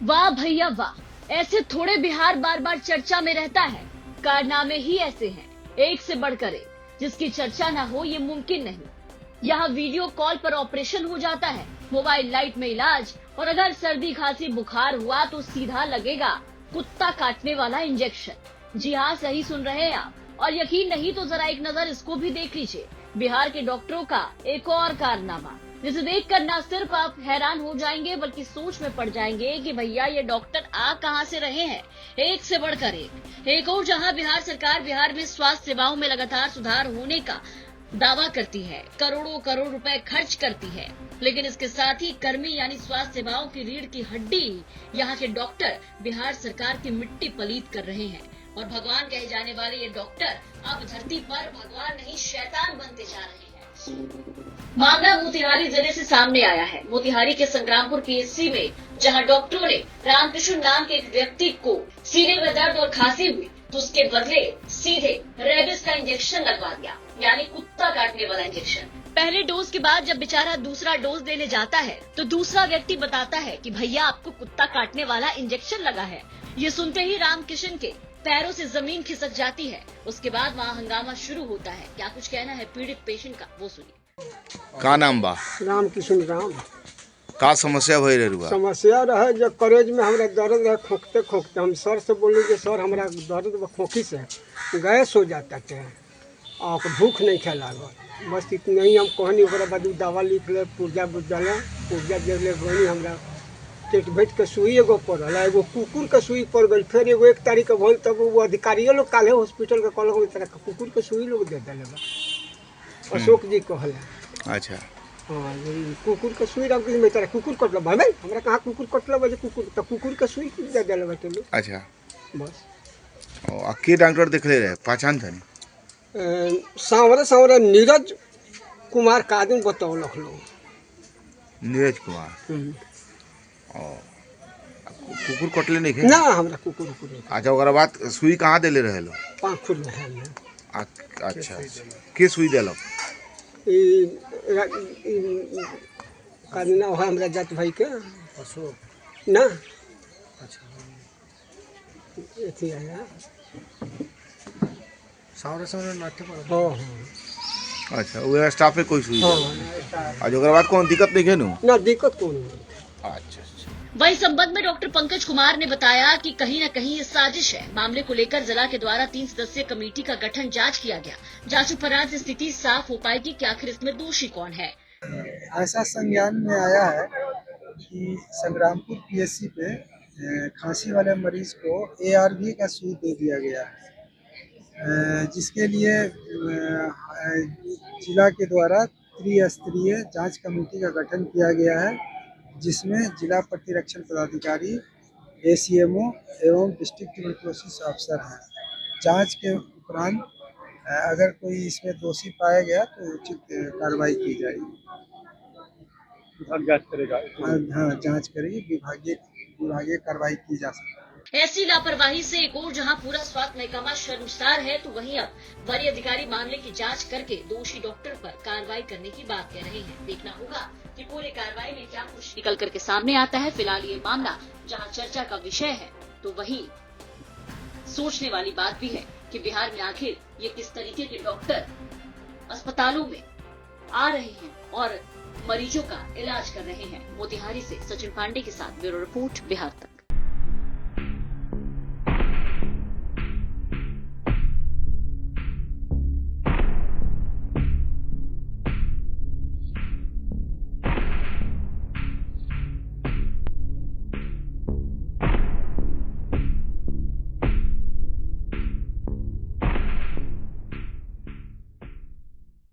वाह भैया वाह, ऐसे थोड़े बिहार बार बार चर्चा में रहता है। कारनामे ही ऐसे हैं, एक से बढ़कर एक, जिसकी चर्चा ना हो ये मुमकिन नहीं। यहाँ वीडियो कॉल पर ऑपरेशन हो जाता है, मोबाइल लाइट में इलाज, और अगर सर्दी खांसी बुखार हुआ तो सीधा लगेगा कुत्ता काटने वाला इंजेक्शन। जी हाँ, सही सुन रहे हैं आप, और यकीन नहीं तो जरा एक नजर इसको भी देख लीजिए। बिहार के डॉक्टरों का एक और कारनामा, जिसे देखकर न सिर्फ आप हैरान हो जाएंगे बल्कि सोच में पड़ जाएंगे कि भैया ये डॉक्टर आ कहां से रहे हैं। एक से बढ़कर एक और जहां बिहार सरकार बिहार में स्वास्थ्य सेवाओं में लगातार सुधार होने का दावा करती है, करोड़ों करोड़ रुपए खर्च करती है, लेकिन इसके साथ ही कर्मी यानी स्वास्थ्य सेवाओं की रीढ़ की हड्डी यहाँ के डॉक्टर बिहार सरकार की मिट्टी पलीत कर रहे हैं। और भगवान कहे जाने वाले ये डॉक्टर अब धरती पर भगवान नहीं शैतान बनते जा रहे हैं। मामला मोतिहारी जिले से सामने आया है। मोतिहारी के संग्रामपुर पीएचसी में जहां डॉक्टरों ने रामकृष्ण नाम के एक व्यक्ति को सीने में दर्द और खांसी हुई तो उसके बदले सीधे रेबिस का इंजेक्शन लगवा दिया, यानी कुत्ता काटने वाला इंजेक्शन। पहले डोज के बाद जब बेचारा दूसरा डोज देने जाता है तो दूसरा व्यक्ति बताता है कि भैया आपको कुत्ता काटने वाला इंजेक्शन लगा है। ये सुनते ही रामकृष्ण के पैरों से जमीन खिसक जाती है। उसके बाद वहाँ हंगामा शुरू होता है। क्या कुछ कहना है पीड़ित पेशेंट का, वो सुनिए। का नाम बा? रामकृष्ण राम। का समस्या भई रही? समस्या रहे जब करेज में हमरा दर्द रहे, खोखते खोखते हम सर से बोले कि सर हमरा दर्द खोखी से गैस हो जाता है और भूख नहीं खा लागल। बस इतना ही हम कहनी। ओकरा बाद दवा लिख ले, पुर्जा बुझल पुर्जा दे ले गनी। हमरा पेट भैट के सुई एगो पड़ल, एगो कुकुर के सुई पड़ गई। फिर एगो 1 तारीख के भल तब वो अधिकारियों लोग काले हॉस्पिटल के कहल तरह कुकुर के सुई लोग दे दिले बा। अशोक जी कहले। अच्छा, हाँ, कुकुर के सुई रामकृष्ण में तरह कुकुर कटल भाई हमरा कहाँ कुकुर कटल बजे कुकुर तो कुकुर के सुई दे दिले बाटे लोग। अच्छा, बस के डॉक्टर देखले रहे, पहचान था? सांवरे नीरज कुमार का आदमी बतौलक लोग। नीरज कुमार। कुकुर कटले नहीं ना हमरा कुकुर कुकुर। अच्छा, ओकरा बाद सुई कहाँ देले रहे लो? पाखुर में है। अच्छा, के सुई देलक? ना है हमरा जात भाई के अशोक ना। अच्छा, अच्छा, वो स्टाफ में कोई सुई? अच्छा, ओकरा बाद कौन दिक्कत नहीं है ना? दिक्कत कौन? अच्छा। वही संबंध में डॉक्टर पंकज कुमार ने बताया कि कहीं न कहीं ये साजिश है। मामले को लेकर जिला के द्वारा 3 सदस्यीय कमेटी का गठन जांच किया गया। जांच उपरांत स्थिति साफ हो पाएगी कि आखिर इसमें दोषी कौन है। ऐसा संज्ञान में आया है कि संग्रामपुर पीएचसी पे खांसी वाले मरीज को ARV का सुई दे दिया गया है, जिसके लिए जिला के द्वारा त्रिस्तरीय जांच कमेटी का गठन किया गया है, जिसमें जिला प्रतिरक्षण पदाधिकारी, ACMO एवं डिस्ट्रिक्ट ट्यूबरकुलोसिस अफसर हैं। जांच के उपरांत अगर कोई इसमें दोषी पाया गया तो उचित कार्रवाई की जाएगी। विभाग जांच करेगा। हाँ, जांच करेगी, विभागीय कार्रवाई की जा सकती है। ऐसी लापरवाही से एक और जहां पूरा स्वास्थ्य महकमा शर्मसार है, तो वहीं अब वरीय अधिकारी मामले की जांच करके दोषी डॉक्टर पर कार्रवाई करने की बात कह रहे हैं। देखना होगा कि पूरे कार्रवाई में क्या कुछ निकल करके सामने आता है। फिलहाल ये मामला जहां चर्चा का विषय है, तो वहीं सोचने वाली बात भी है कि बिहार में आखिर ये किस तरीके के डॉक्टर अस्पतालों में आ रहे हैं और मरीजों का इलाज कर रहे हैं। मोतिहारी से सचिन पांडे के साथ ब्यूरो रिपोर्ट, बिहार तक।